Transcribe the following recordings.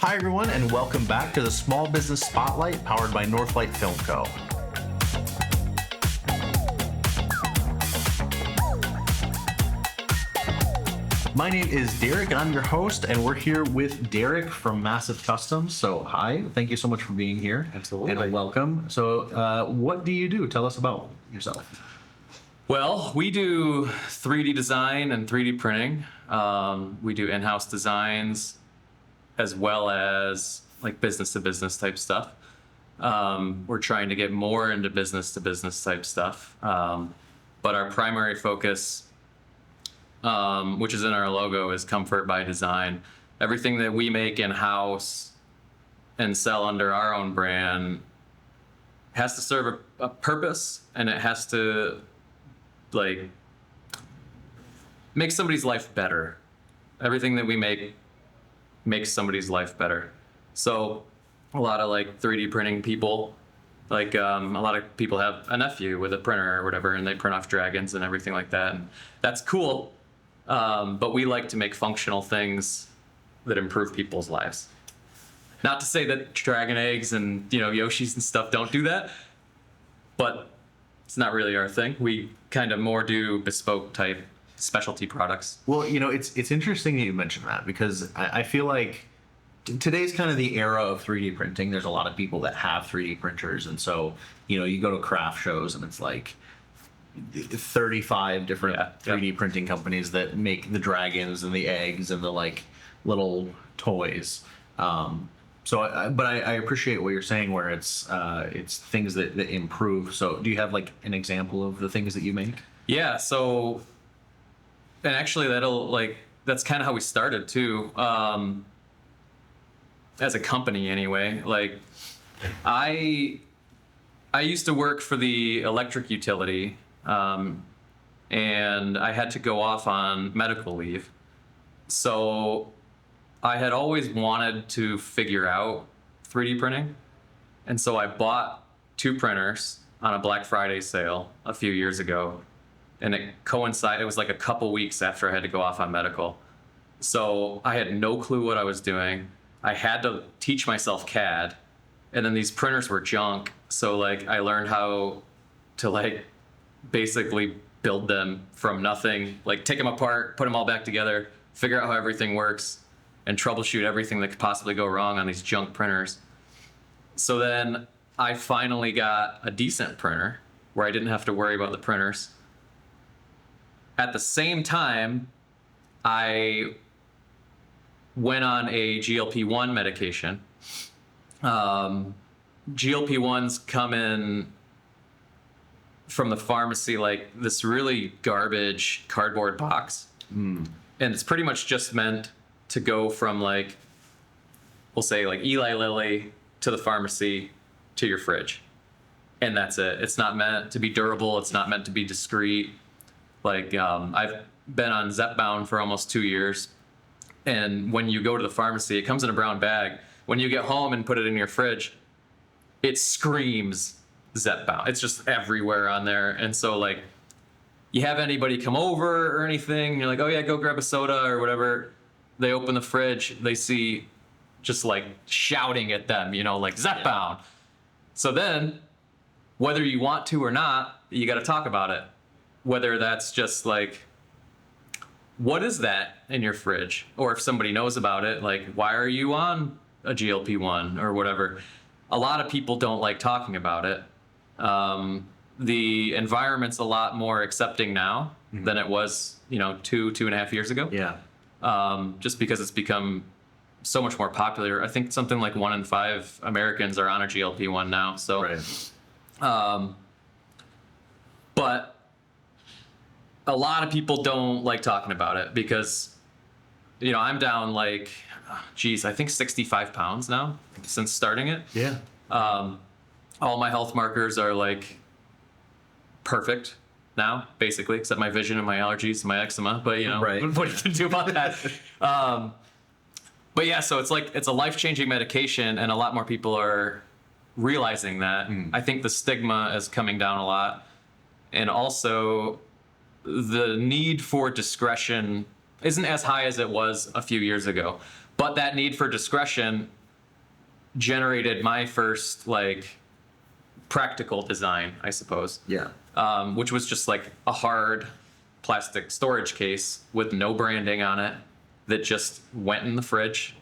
Hi, everyone, and welcome back to the Small Business Spotlight powered by Northlight Film Co. My name is Derek, and I'm your host, and we're here with Derek from Massive Customs. So, hi, thank you so much for being here. Absolutely. And welcome. So, what do you do? Tell us about yourself. Well, we do 3D design and 3D printing. We do in-house designs as well as like business-to-business type stuff. We're trying to get more into business-to-business type stuff. But our primary focus, which is in our logo, is comfort by design. Everything that we make in-house and sell under our own brand has to serve a purpose, and it has to like make somebody's life better. Everything that we make makes somebody's life better. So a lot of like 3D printing people, like a lot of people have a nephew with a printer or whatever, and they print off dragons and everything like that, and that's cool. But we like to make functional things that improve people's lives. Not to say that dragon eggs and Yoshis and stuff don't do that, but it's not really our thing. We kind of more do bespoke type specialty products. Well, it's interesting that you mentioned that, because I feel like today's kind of the era of 3D printing. There's a lot of people that have 3D printers, and so you go to craft shows and it's like 35 different 3D printing companies that make the dragons and the eggs and the like little toys. But I appreciate what you're saying, where it's things that improve. So do you have like an example of the things that you make? Yeah. So, and actually that's kind of how we started too. As a company anyway, like I used to work for the electric utility, and I had to go off on medical leave. So I had always wanted to figure out 3D printing. And so I bought 2 printers on a Black Friday sale a few years ago. And it was like a couple weeks after I had to go off on medical. So I had no clue what I was doing. I had to teach myself CAD. And then these printers were junk. So like I learned how to like basically build them from nothing, like take them apart, put them all back together, figure out how everything works, and troubleshoot everything that could possibly go wrong on these junk printers. So then I finally got a decent printer where I didn't have to worry about the printers. At the same time, I went on a GLP-1 medication. GLP-1s come in from the pharmacy like this really garbage cardboard box. And it's pretty much just meant to go from like, we'll say like Eli Lilly to the pharmacy to your fridge. And that's it. It's not meant to be durable. It's not meant to be discreet. Like I've been on Zepbound for almost 2 years. And when you go to the pharmacy, it comes in a brown bag. When you get home and put it in your fridge, it screams Zepbound. It's just everywhere on there. And so like you have anybody come over or anything, you're like, oh yeah, go grab a soda or whatever. They open the fridge, they see just like shouting at them, like Zepbound. Yeah. So then, whether you want to or not, you got to talk about it. Whether that's just like, what is that in your fridge? Or if somebody knows about it, like, why are you on a GLP-1 or whatever? A lot of people don't like talking about it. The environment's a lot more accepting now than it was, 2.5 years ago. Yeah. Just because it's become so much more popular. I think something like 1 in 5 Americans are on a GLP-1 now. So, right. But a lot of people don't like talking about it because, I'm down like, I think 65 pounds now since starting it. Yeah. All my health markers are like perfect now, basically, except my vision and my allergies and my eczema. But right. What you can do about that? But yeah, so it's a life-changing medication, and a lot more people are realizing that. I think the stigma is coming down a lot, and also the need for discretion isn't as high as it was a few years ago. But that need for discretion generated my first like practical design, I suppose. Yeah. Which was just like a hard plastic storage case with no branding on it that just went in the fridge.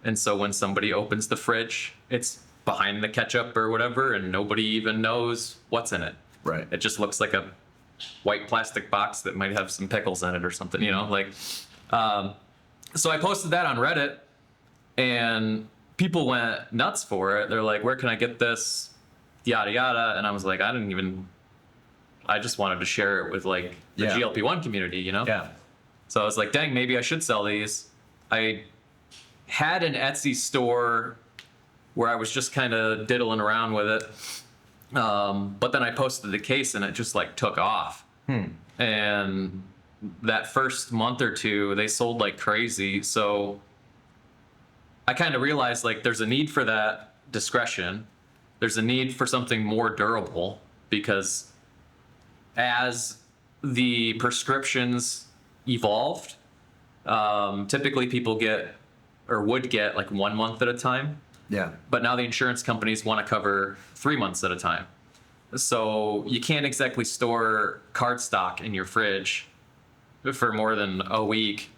And so when somebody opens the fridge, it's behind the ketchup or whatever, and nobody even knows what's in it. Right. It just looks like a white plastic box that might have some pickles in it or something, you know, like, so I posted that on Reddit and people went nuts for it. They're like, where can I get this? Yada, yada. And I was like, I just wanted to share it with like the Yeah. GLP-1 community, you know? Yeah. So I was like, dang, maybe I should sell these. I had an Etsy store where I was just kind of diddling around with it. But then I posted the case and it just like took off. And that first month or two, they sold like crazy. So I kind of realized like there's a need for that discretion. There's a need for something more durable because as the prescriptions evolved, typically people get or would get like 1 month at a time. Yeah. But now the insurance companies want to cover 3 months at a time. So you can't exactly store cardstock in your fridge for more than a week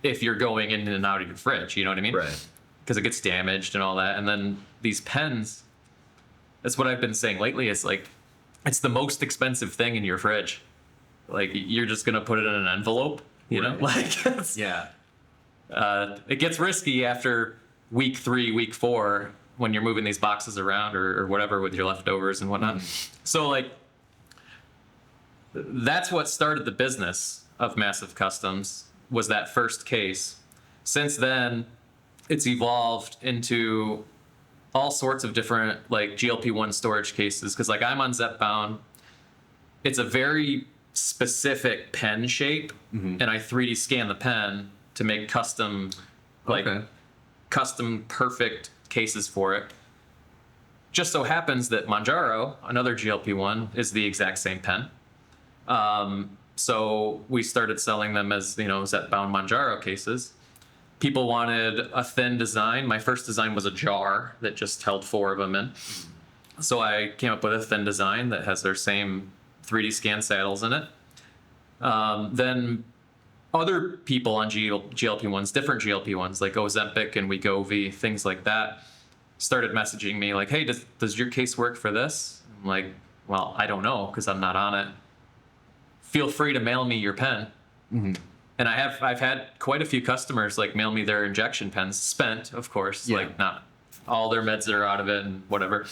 if you're going in and out of your fridge. You know what I mean? Right. Because it gets damaged and all that. And then these pens, that's what I've been saying lately. It's like, it's the most expensive thing in your fridge. Like you're just going to put it in an envelope, you know? Like, Yeah. it gets risky after week 3, week 4, when you're moving these boxes around or whatever with your leftovers and whatnot. So like, that's what started the business of Massive Customs, was that first case. Since then, it's evolved into all sorts of different like GLP-1 storage cases. Cause like I'm on Zepbound. It's a very specific pen shape and I 3D scan the pen to make custom, like custom perfect cases for it. Just so happens that Manjaro, another GLP-1, is the exact same pen. So we started selling them as, you know, Zepbound Manjaro cases. People wanted a thin design. My first design was a jar that just held 4 of them in. So I came up with a thin design that has their same 3D scan saddles in it. Then other people on GLP-1s, different GLP-1s like Ozempic and Wegovy, things like that, started messaging me like, hey, does your case work for this? I'm like, well, I don't know because I'm not on it. Feel free to mail me your pen. And I've had quite a few customers like mail me their injection pens, spent, of course, like not all their meds are out of it and whatever.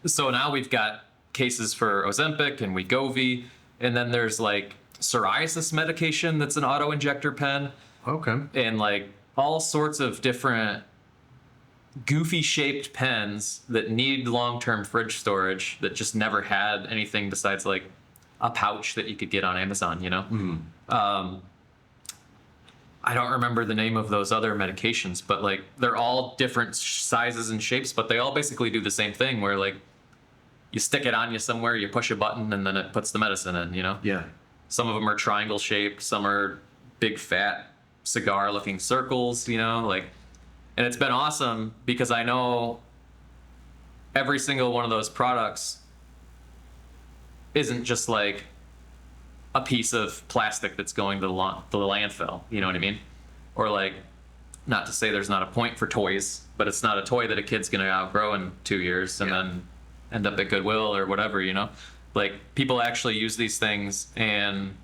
So now we've got cases for Ozempic and Wegovy, and then there's like psoriasis medication that's an auto injector pen, and like all sorts of different goofy shaped pens that need long-term fridge storage that just never had anything besides like a pouch that you could get on Amazon, you know? I don't remember the name of those other medications, but like they're all different sizes and shapes, but they all basically do the same thing where like you stick it on you somewhere, you push a button, and then it puts the medicine in, you know? Yeah. Some of them are triangle shaped, some are big fat cigar looking circles, you know, like, and it's been awesome because I know every single one of those products isn't just like a piece of plastic that's going to the landfill, you know what I mean? Or like, not to say there's not a point for toys, but it's not a toy that a kid's gonna outgrow in 2 years and then end up at Goodwill or whatever, you know? Like, people actually use these things and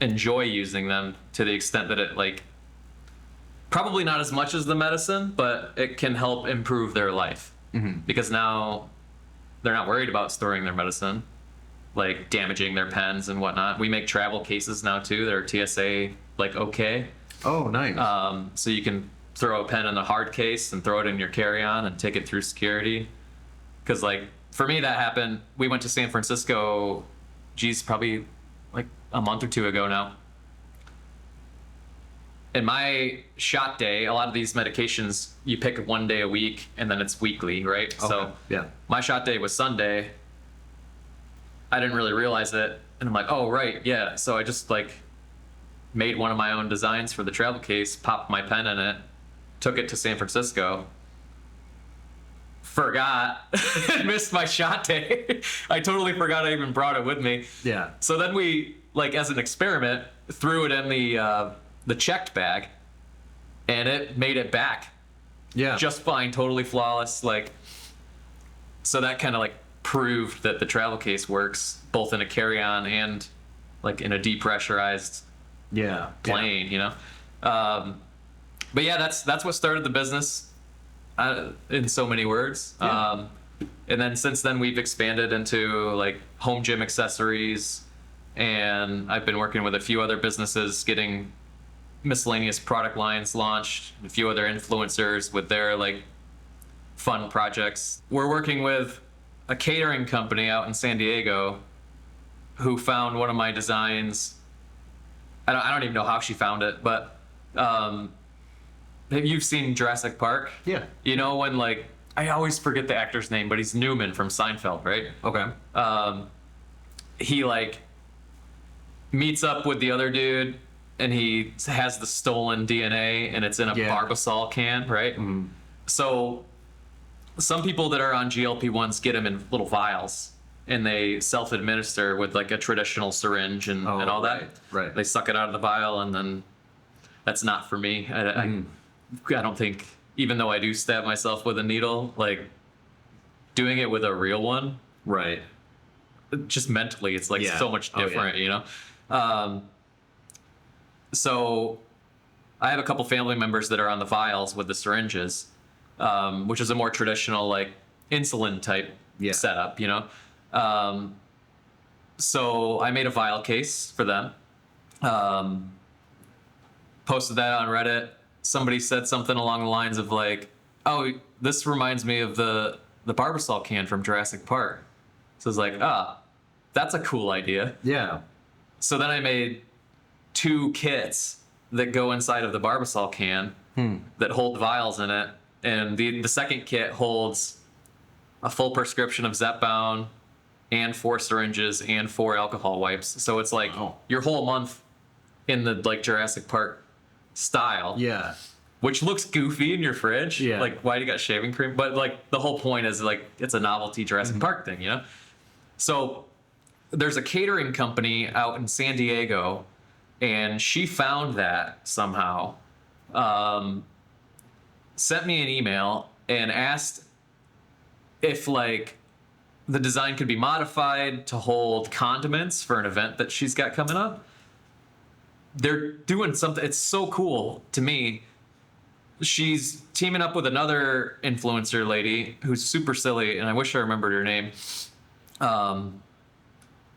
enjoy using them to the extent that it like, probably not as much as the medicine, but it can help improve their life. Because now they're not worried about storing their medicine, like damaging their pens and whatnot. We make travel cases now too. They're TSA like okay. Oh, nice. So you can throw a pen in the hard case and throw it in your carry-on and take it through security. Because like for me that happened. We went to San Francisco, geez, probably like a month or 2 ago now. In my shot day, a lot of these medications, you pick 1 day a week and then it's weekly, right? So yeah. My shot day was Sunday. I didn't really realize it. And I'm like, oh, right, yeah. So I just like made one of my own designs for the travel case, popped my pen in it, took it to San Francisco, forgot, missed my shot day. I totally forgot I even brought it with me. Yeah. So then we, like, as an experiment, threw it in the checked bag, and it made it back Yeah. just fine, totally flawless. Like, so that kind of like proved that the travel case works both in a carry-on and like in a depressurized yeah. plane, you know. But yeah, that's what started the business, in so many words. Yeah. And then since then we've expanded into like home gym accessories, and I've been working with a few other businesses getting miscellaneous product lines launched, a few other influencers with their like fun projects. We're working with a catering company out in San Diego who found one of my designs. I don't even know how she found it, but you've seen Jurassic Park? Yeah. You know when, like, I always forget the actor's name, but he's Newman from Seinfeld, right? Okay. He like meets up with the other dude, and he has the stolen DNA, and it's in a Yeah. Barbasol can, right? So some people that are on GLP-1s get them in little vials, and they self-administer with like a traditional syringe and all that. Right. They suck it out of the vial, and then that's not for me. I don't think, even though I do stab myself with a needle, like doing it with a real one, Right. just mentally, it's like Yeah. so much Oh, yeah. different, you know? So I have a couple family members that are on the vials with the syringes, which is a more traditional, like, insulin type Yeah. setup, you know? So I made a vial case for them, posted that on Reddit. Somebody said something along the lines of like, oh, this reminds me of the Barbasol can from Jurassic Park. So it's like, that's a cool idea. Yeah. So then I made 2 kits that go inside of the Barbasol can that hold vials in it. And the second kit holds a full prescription of Zepbound and 4 syringes and 4 alcohol wipes. So it's like Wow. your whole month in the like Jurassic Park style. Yeah. Which looks goofy in your fridge. Yeah. Like, why do you got shaving cream? But like the whole point is like it's a novelty Jurassic Park thing, you know? So there's a catering company out in San Diego, and she found that somehow. Sent me an email and asked if like the design could be modified to hold condiments for an event that she's got coming up. They're doing something, it's so cool to me. She's teaming up with another influencer lady who's super silly, and I wish I remembered her name.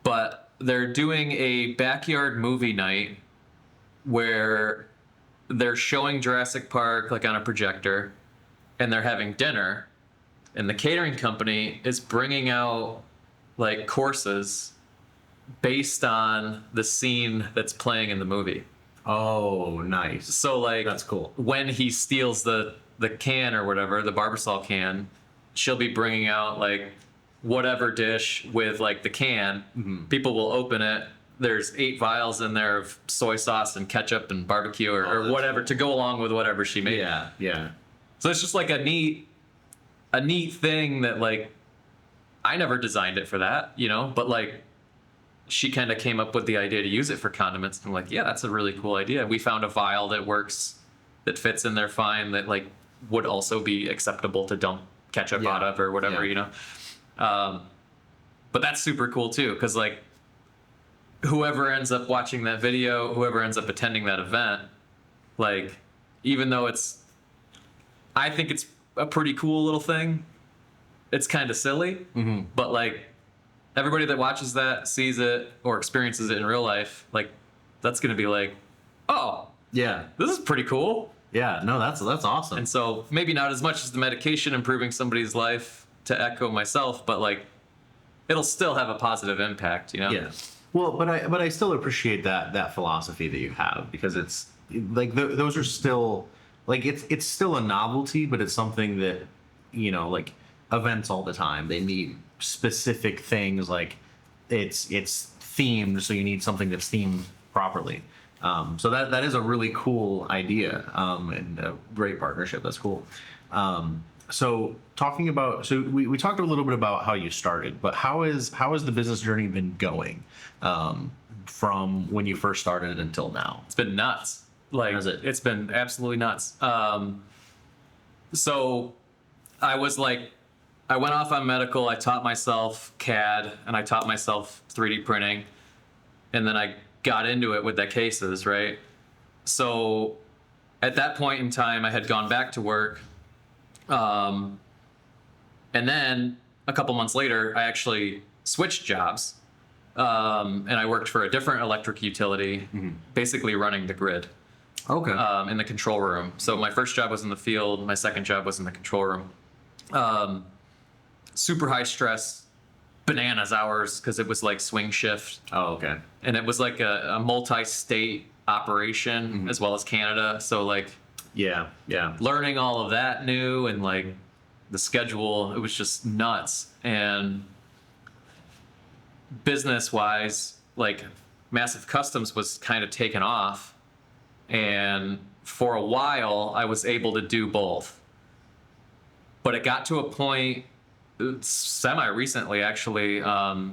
But they're doing a backyard movie night where they're showing Jurassic Park like on a projector, and they're having dinner, and the catering company is bringing out like courses based on the scene that's playing in the movie. Oh, nice. So like That's cool. when he steals the can or whatever, the Barbasol can, she'll be bringing out like whatever dish with like the can. People will open it. There's 8 vials in there of soy sauce and ketchup and barbecue or that's whatever cool. to go along with whatever she made. Yeah. Yeah. So it's just like a neat thing that like I never designed it for that, you know, but like she kind of came up with the idea to use it for condiments. And I'm like, yeah, that's a really cool idea. We found a vial that works, that fits in there fine, that like would also be acceptable to dump ketchup Yeah. out of or whatever, Yeah. you know. But that's super cool too, because like whoever ends up watching that video, whoever ends up attending that event, like even though I think it's a pretty cool little thing, it's kind of silly, but like everybody that watches that, sees it, or experiences it in real life, like that's gonna be like, oh, Yeah. this is pretty cool. Yeah. No, that's awesome. And so maybe not as much as the medication improving somebody's life, to echo myself, but like it'll still have a positive impact, you know? Yeah. Well, but I still appreciate that philosophy that you have, because it's like those are still like it's still a novelty, but it's something that, you know, like events all the time, they need specific things, like it's themed, so you need something that's themed properly. So that is a really cool idea, and a great partnership. That's cool. So talking about, so we talked a little bit about how you started, but how has the business journey been going, from when you first started until now? It's been nuts. Like, Has it? it's been absolutely nuts. So I was like, I went off on medical. I taught myself CAD and I taught myself 3D printing. And then I got into it with the cases, right? So at that point in time, I had gone back to work. And then a couple months later, I actually switched jobs. And I worked for a different electric utility, basically running the grid. Okay. In the control room. So my first job was in the field. My second job was in the control room. Super high stress, bananas hours because it was like swing shift. Oh, okay. And it was like a multi-state operation as well as Canada. So like Yeah. Yeah. learning all of that new and like the schedule, it was just nuts. And business wise, like Massive Customs was kind of taken off. And for a while, I was able to do both. But it got to a point, semi-recently actually, right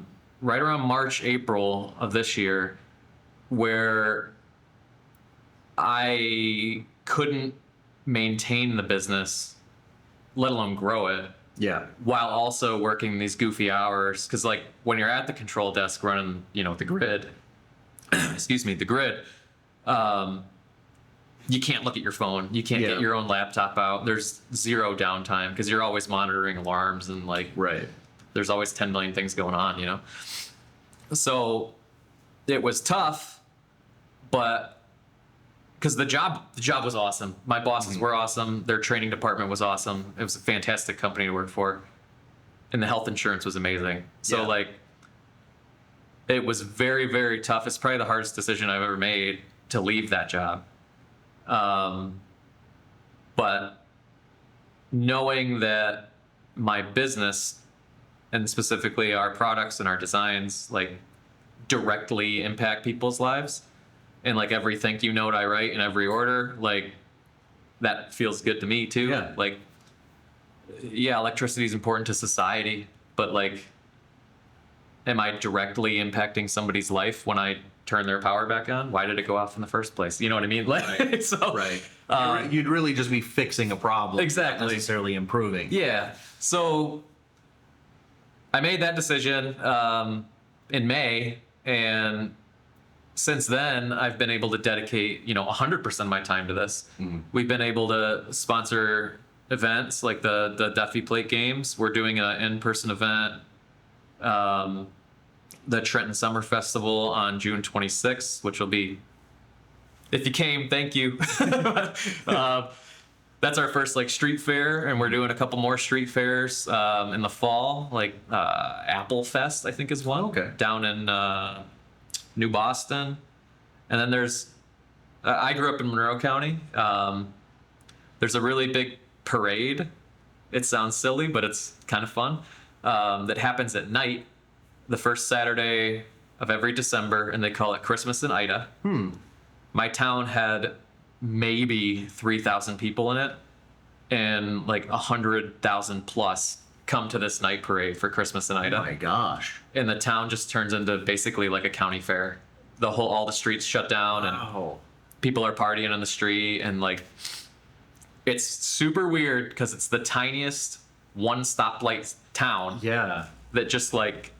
around March, April of this year, where I couldn't maintain the business, let alone grow it, Yeah. while also working these goofy hours. Because like when you're at the control desk running, the grid, excuse me, the grid, you can't look at your phone. You can't Yeah. get your own laptop out. There's zero downtime because you're always monitoring alarms and like Right. there's always 10 million things going on, So it was tough, but because the job was awesome. My bosses were awesome. Their training department was awesome. It was a fantastic company to work for. And the health insurance was amazing. So Yeah. like it was very, very tough. It's probably the hardest decision I've ever made to leave that job. But knowing that my business and specifically our products and our designs like directly impact people's lives and like every thank you note I write in every order, like that feels good to me too. Yeah. Like, yeah, electricity is important to society, but like, am I directly impacting somebody's life when I turn their power back on? Why did it go off in the first place? You know what I mean? Like, Right. so, Right. You'd really just be fixing a problem, Exactly. not necessarily improving. yeah. So I made that decision in May, and since then I've been able to dedicate 100% of my time to this. We've been able to sponsor events like the Duffy Plate Games. We're doing an in-person event. The Trenton Summer Festival on June 26th, which will be, if you came, thank you. That's our first like street fair, and we're doing a couple more street fairs in the fall, like Apple Fest, I think is one. Okay. Down in New Boston, and then there's I grew up in Monroe County. There's a really big parade. It sounds silly, but it's kind of fun. That happens at night, the first Saturday of every December, and they call it Christmas in Ida. My town had maybe 3,000 people in it, and like 100,000 plus come to this night parade for Christmas in Oh Ida. my gosh. And the town just turns into basically like a county fair. All the streets shut down, and Wow. people are partying on the street, and like it's super weird because it's the tiniest one stoplight town Yeah. that just like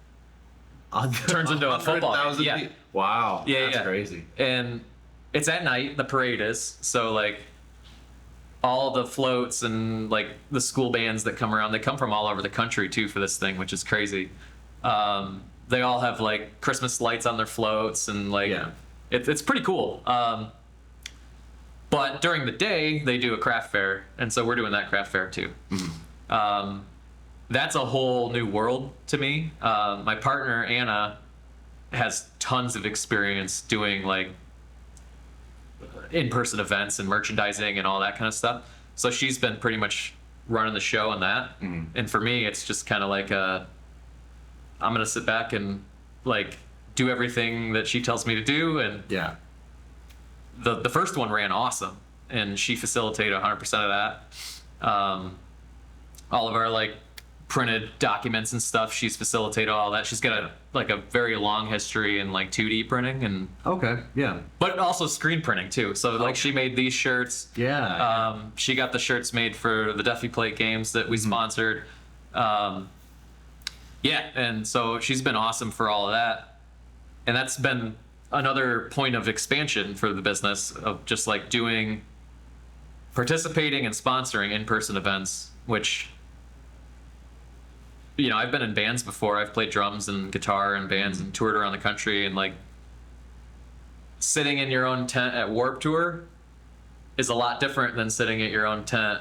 turns into a football game. 100,000 Yeah. people. Wow. Yeah, That's yeah. crazy. And it's at night, the parade is. So like all the floats and like the school bands that come around, they come from all over the country too for this thing, which is crazy. They all have like Christmas lights on their floats, and like Yeah. it's pretty cool. But during the day they do a craft fair, and so we're doing that craft fair too. That's a whole new world to me. My partner Anna has tons of experience doing like in-person events and merchandising and all that kind of stuff. So she's been pretty much running the show on that. And for me, it's just kind of like I'm gonna sit back and like do everything that she tells me to do, and Yeah. the first one ran awesome, and she facilitated 100% of that. All of our like printed documents and stuff, she's facilitated all that. She's got a very long history in like 2D printing, and Okay. Yeah. but also screen printing too. So like she made these shirts. Yeah. She got the shirts made for the Duffy Plate games that we sponsored. Yeah, and so she's been awesome for all of that. And that's been another point of expansion for the business, of just like participating and sponsoring in-person events, which, I've been in bands before. I've played drums and guitar in bands and toured around the country, and like sitting in your own tent at Warped Tour is a lot different than sitting at your own tent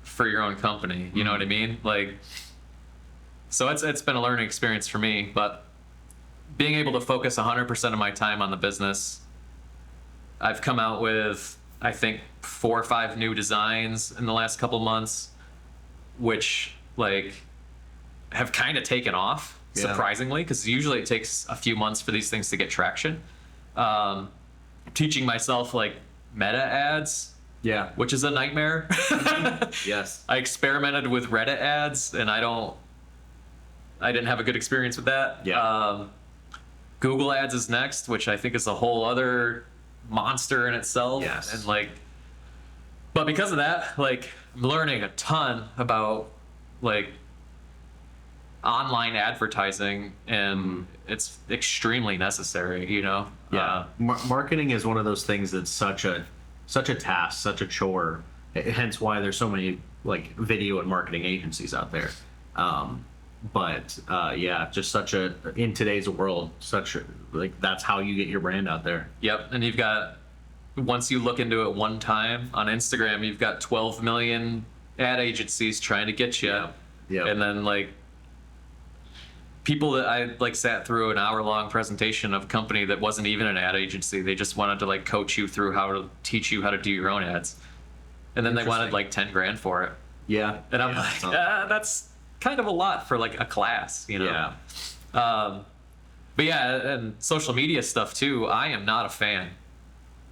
for your own company. You know what I mean? Like, so it's been a learning experience for me, but being able to focus 100% of my time on the business, I've come out with, I think, 4 or 5 new designs in the last couple months, which like have kind of taken off, surprisingly, because usually it takes a few months for these things to get traction. Teaching myself like meta ads, Yeah. which is a nightmare. Yes. I experimented with Reddit ads, and I didn't have a good experience with that. Yeah. Google ads is next, which I think is a whole other monster in itself. Yes. And like, but because of that, like, I'm learning a ton about like online advertising, and it's extremely necessary, Yeah. Marketing is one of those things that's such a task, such a chore. Hence why there's so many like video and marketing agencies out there. Yeah, just in today's world, that's how you get your brand out there. Yep. And once you look into it one time on Instagram, you've got 12 million ad agencies trying to get you. Yeah. And then like people that I like sat through an hour-long presentation of a company that wasn't even an ad agency. They just wanted to like coach you through how to teach you how to do your own ads. And then they wanted like 10 grand for it. Yeah. And I'm like, that's kind of a lot for like a class, Yeah. But yeah, and social media stuff too, I am not a fan,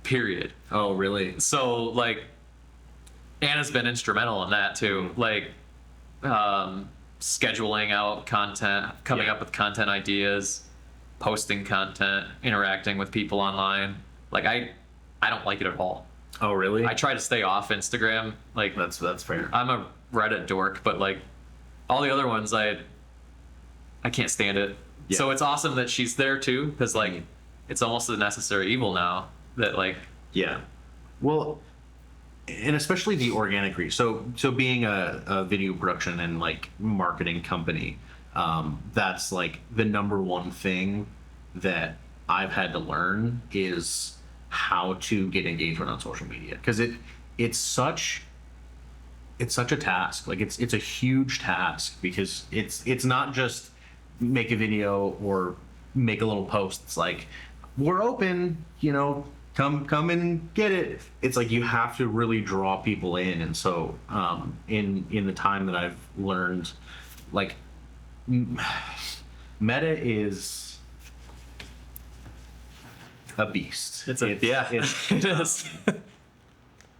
period. Oh, really? So like Anna's been instrumental in that too. Like scheduling out content, coming up with content ideas, posting content, interacting with people online. Like I don't like it at all. Oh, really? I try to stay off Instagram. Like That's fair. I'm a Reddit dork, but like all the other ones I can't stand it. Yeah. So it's awesome that she's there too, because like it's almost a necessary evil now that like Yeah. Well, and especially the organic reach. So being a video production and like marketing company, that's like the number one thing that I've had to learn is how to get engagement on social media, because it's such a task. Like it's a huge task, because it's not just make a video or make a little post. It's like, we're open, come and get it. It's like you have to really draw people in. And so in the time that I've learned, like meta is a beast. it is.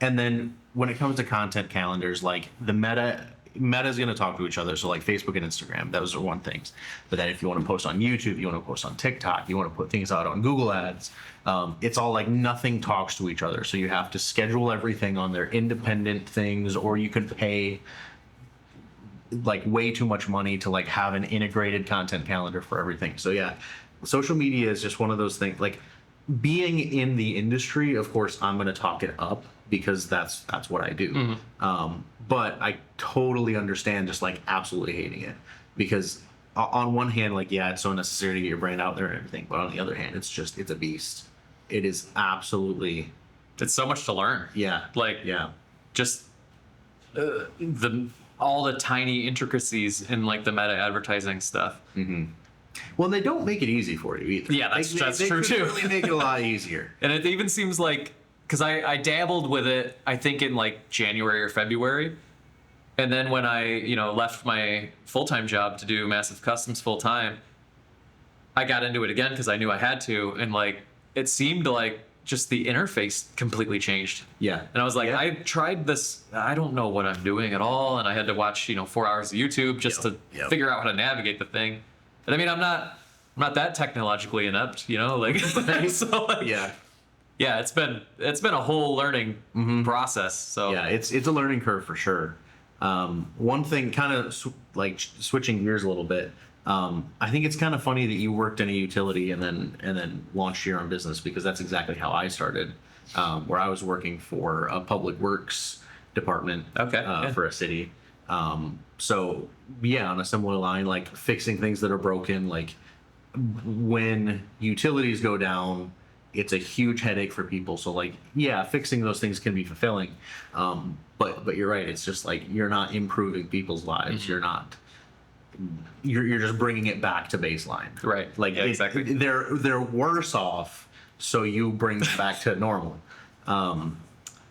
And then when it comes to content calendars, like the meta is going to talk to each other. So like Facebook and Instagram, those are one things. But then if you want to post on YouTube, you want to post on TikTok, you want to put things out on Google Ads, it's all like nothing talks to each other. So you have to schedule everything on their independent things, or you could pay like way too much money to like have an integrated content calendar for everything. So yeah, social media is just one of those things. Like being in the industry, of course, I'm going to talk it up because that's what I do. But I totally understand just like absolutely hating it, because on one hand, like, yeah, it's so necessary to get your brand out there and everything. But on the other hand, it's a beast. It is absolutely. It's so much to learn. Yeah. Like Yeah. just all the tiny intricacies in like the meta advertising stuff. Well, they don't make it easy for you either. Yeah, that's they true could too. really make it a lot easier. And it even seems like, because I dabbled with it, I think in like January or February. And then when I, left my full-time job to do Massive Customs full-time, I got into it again because I knew I had to. And like, it seemed like just the interface completely changed. Yeah. And I was like, Yeah. I tried this. I don't know what I'm doing at all. And I had to watch, 4 hours of YouTube just Yep, to yep. figure out how to navigate the thing. And I mean, I'm not that technologically inept, like, so like, Yeah. yeah, it's been a whole learning process. So Yeah, it's a learning curve for sure. One thing, kind of switching gears a little bit. I think it's kind of funny that you worked in a utility and then launched your own business, because that's exactly how I started. Where I was working for a public works department. Okay, yeah. For a city. So yeah, on a similar line, like fixing things that are broken. Like when utilities go down, it's a huge headache for people. So like, yeah, fixing those things can be fulfilling. But you're right. It's just like, you're not improving people's lives. You're not. You're just bringing it back to baseline. Right. Like Yeah, exactly. They're worse off, so you bring them back to normal.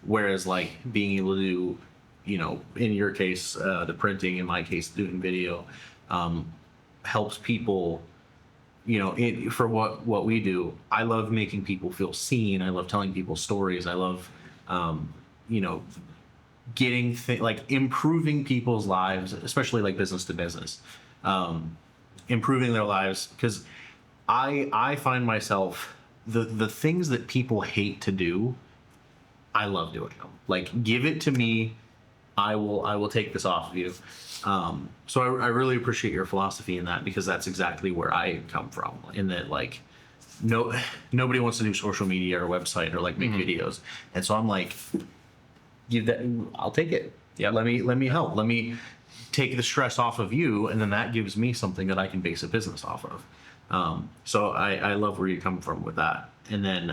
Whereas like being able to do, in your case, the printing, in my case, doing video, helps people. For what we do, I love making people feel seen. I love telling people stories. I love, getting like improving people's lives, especially like business to business, improving their lives. Because I find myself, the things that people hate to do, I love doing them. Like, give it to me, I will take this off of you. So I really appreciate your philosophy in that, because that's exactly where I come from. In that, like, nobody wants to do social media or website or like make videos, and so I'm like, I'll take it. Yeah. Let me help. Let me take the stress off of you, and then that gives me something that I can base a business off of. So I love where you come from with that. And then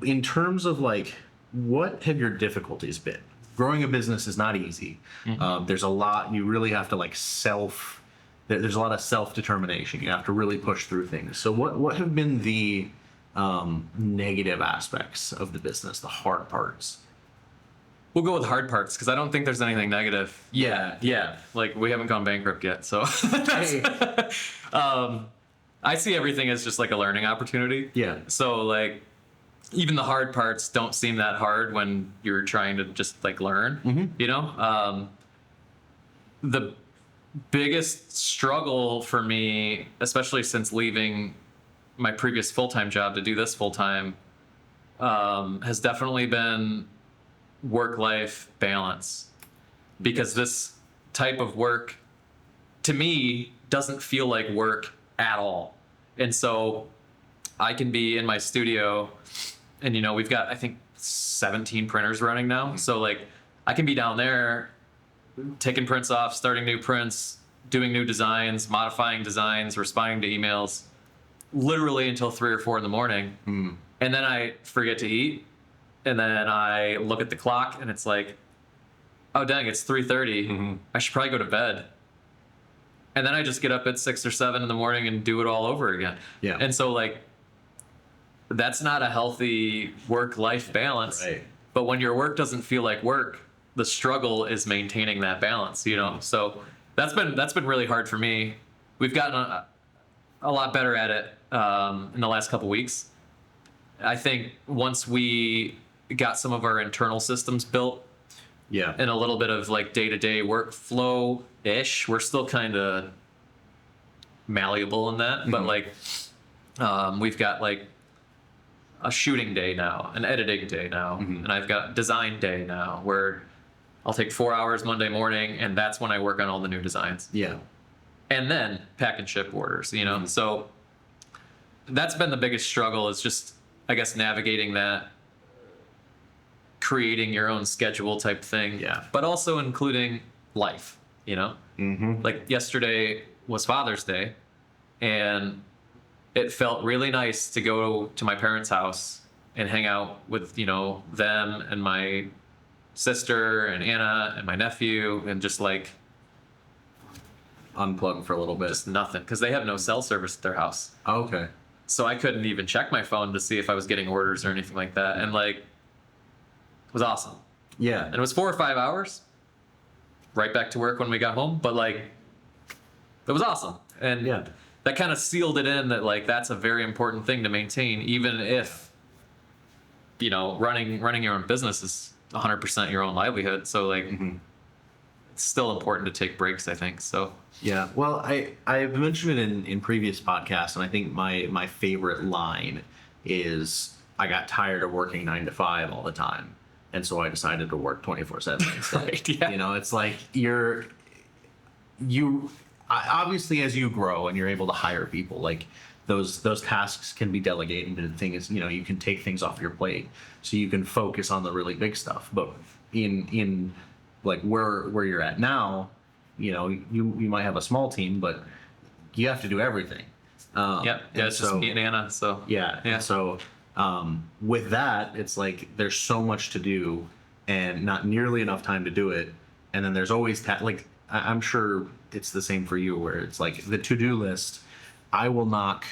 in terms of like, what have your difficulties been? Growing a business is not easy. There's a lot. You really have to like there's a lot of self-determination. You have to really push through things. So what have been the negative aspects of the business, the hard parts? We'll go with hard parts, because I don't think there's anything negative. Yeah. Like, we haven't gone bankrupt yet, so Hey. I see everything as just like a learning opportunity. Yeah. So like, even the hard parts don't seem that hard when you're trying to just like learn. The biggest struggle for me, especially since leaving my previous full-time job to do this full-time, has definitely been work-life balance, because this type of work to me doesn't feel like work at all. And so I can be in my studio, and we've got, I think, 17 printers running now. So like, I can be down there taking prints off, starting new prints, doing new designs, modifying designs, responding to emails, literally until 3 or 4 in the morning. And then I forget to eat. And then I look at the clock, and it's like, oh dang, it's 3:30. I should probably go to bed. And then I just get up at 6 or 7 in the morning and do it all over again. Yeah. And so like, that's not a healthy work-life balance. Right. But when your work doesn't feel like work, the struggle is maintaining that balance. So that's been really hard for me. We've gotten a lot better at it in the last couple weeks. I think once we got some of our internal systems built, Yeah. and a little bit of like day-to-day workflow ish, we're still kind of malleable in that. But like, we've got like a shooting day now, an editing day now, and I've got design day now, where I'll take 4 hours Monday morning, and that's when I work on all the new designs. Yeah. And then pack and ship orders, So that's been the biggest struggle, is just, I guess, navigating that, creating your own schedule type thing. Yeah. But also including life, Like, yesterday was Father's Day, and it felt really nice to go to my parents' house and hang out with, them and my sister and Anna and my nephew, and just like Unplug for a little bit. just nothing, because they have no cell service at their house. Oh, okay. So I couldn't even check my phone to see if I was getting orders or anything like that. And like, it was awesome. Yeah. And it was 4 or 5 hours, right back to work when we got home. But like, it was awesome. And Yeah. that kind of sealed it in that like, that's a very important thing to maintain, even if running your own business is 100% your own livelihood. So like, it's still important to take breaks, I think. So Yeah. Well, I've mentioned it in previous podcasts, and I think my favorite line is I got tired of working 9 to 5 all the time, and so I decided to work 24/7 instead. Right, yeah. It's like obviously as you grow and you're able to hire people, like those tasks can be delegated. And the thing is, you can take things off your plate so you can focus on the really big stuff. But in like where you're at now, you might have a small team, but you have to do everything. yeah, it's just me and Anna. So yeah. So with that, it's like there's so much to do and not nearly enough time to do it. And then there's always like I'm sure it's the same for you, where it's like the to-do list. I will knock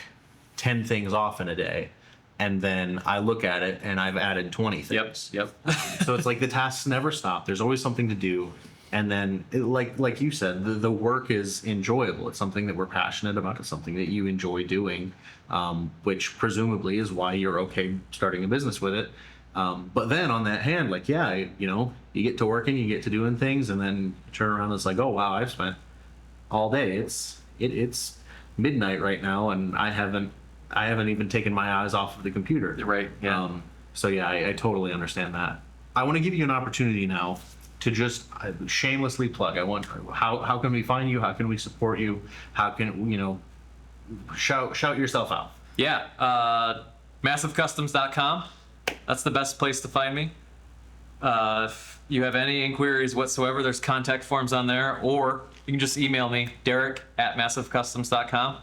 10 things off in a day, and then I look at it and I've added 20 things. Yep. So it's like the tasks never stop. There's always something to do. And then, like you said, the work is enjoyable. It's something that we're passionate about. It's something that you enjoy doing, which presumably is why you're okay starting a business with it. But then on that hand, like, you get to working, you get to doing things, and then you turn around and it's like, oh, wow, I've spent all day. It's midnight right now, and I haven't even taken my eyes off of the computer. Right. Yeah. So yeah, I totally understand that. I want to give you an opportunity now to just shamelessly plug. How can we find you? How can we support you? How can shout yourself out? Yeah. MassiveCustoms.com. That's the best place to find me. If you have any inquiries whatsoever, there's contact forms on there, or you can just email me, Derek@MassiveCustoms.com.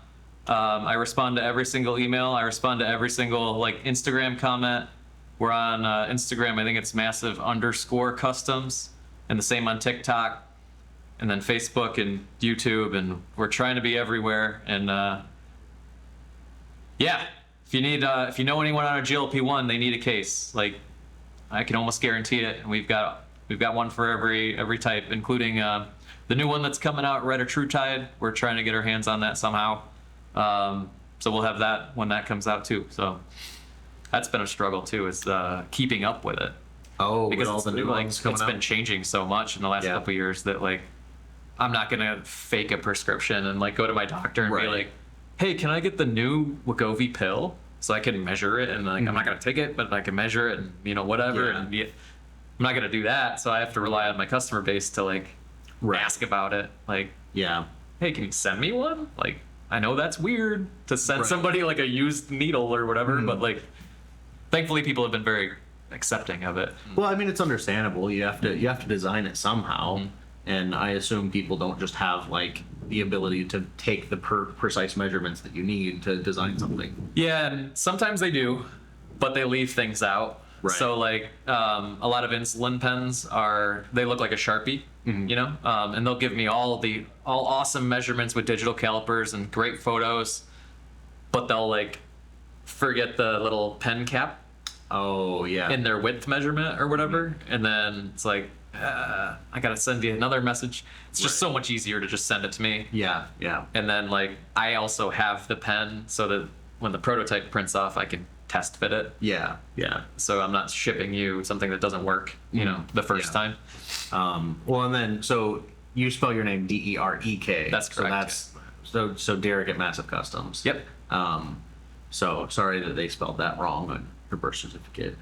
I respond to every single email. I respond to every single Instagram comment. We're on Instagram. I think it's massive_customs, and the same on TikTok, and then Facebook and YouTube, and we're trying to be everywhere. And if you know anyone on a GLP-1, they need a case. I can almost guarantee it. And we've got one for every type, including the new one that's coming out, Red or True Tide. We're trying to get our hands on that somehow. So we'll have that when that comes out too. So that's been a struggle too, is keeping up with it. Oh, because with all the new ones coming it's out. been changing so much in the last couple of years that I'm not gonna fake a prescription and go to my doctor and be Right. like, hey, can I get the new Wegovy pill so I can measure it? And I'm not gonna take it, but I can measure it and whatever. Yeah. And I'm not gonna do that. So I have to rely on my customer base to Right. ask about it. Yeah. Hey, can you send me one? I know that's weird to send Right. somebody a used needle or whatever, but thankfully people have been very accepting of it. Well, I mean, it's understandable. You have to design it somehow, and I assume people don't just have the ability to take the precise measurements that you need to design something. Yeah, and sometimes they do, but they leave things out. Right. So a lot of insulin pens they look like a Sharpie, and they'll give me all awesome measurements with digital calipers and great photos, but they'll forget the little pen cap Oh yeah. in their width measurement or whatever, and then it's I gotta send you another message. It's just so much easier to just send it to me. Yeah. And then I also have the pen so that when the prototype prints off, I can test fit it. Yeah. So I'm not shipping you something that doesn't work, the first Yeah. time. Well, and then so you spell your name Derek. That's correct. So Derek at Massive Customs. Yep. So sorry that they spelled that wrong on your birth certificate.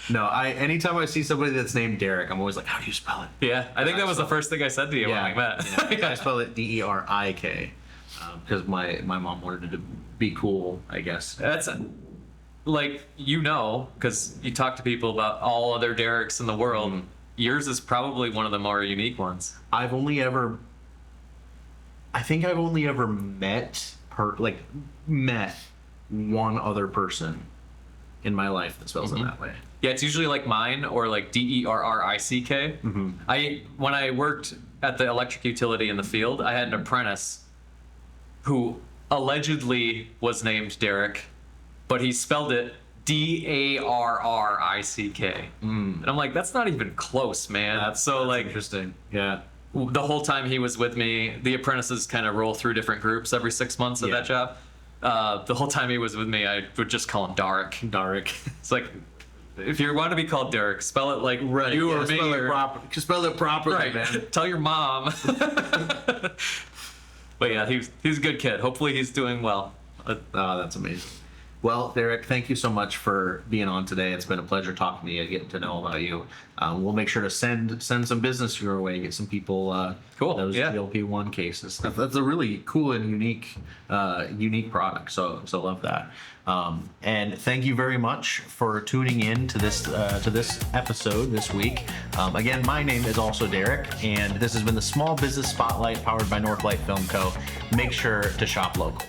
No, anytime I see somebody that's named Derek, I'm always like, how do you spell it? Yeah, I think that was the first thing I said to you when we met. Yeah. I spell it Derik, because my mom wanted it to be cool, I guess. That's because you talk to people about all other Derek's in the world. Yours is probably one of the more unique ones. I think I've only ever met one other person in my life that spells it that way. Yeah, it's usually mine or Derrick. When I worked at the electric utility in the field, I had an apprentice who allegedly was named Derek, but he spelled it Darrick. And I'm like, that's not even close, man. That's interesting. Yeah. The whole time he was with me, the apprentices kind of roll through different groups every 6 months at Yeah. that job. The whole time he was with me, I would just call him Dark. Dark. It's like, if you want to be called Derek, spell it like you or me. Spell it properly, Right. man. Tell your mom. But yeah, he's a good kid. Hopefully he's doing well. Oh, that's amazing. Well, Derek, thank you so much for being on today. It's been a pleasure talking to you, getting to know about you. We'll make sure to send some business your way, get some people Cool. those Yeah. GLP-1 cases. That's a really cool and unique product. So love that. And thank you very much for tuning in to this episode this week. Again, my name is also Derek, and this has been the Small Business Spotlight powered by Northlight Film Co. Make sure to shop local.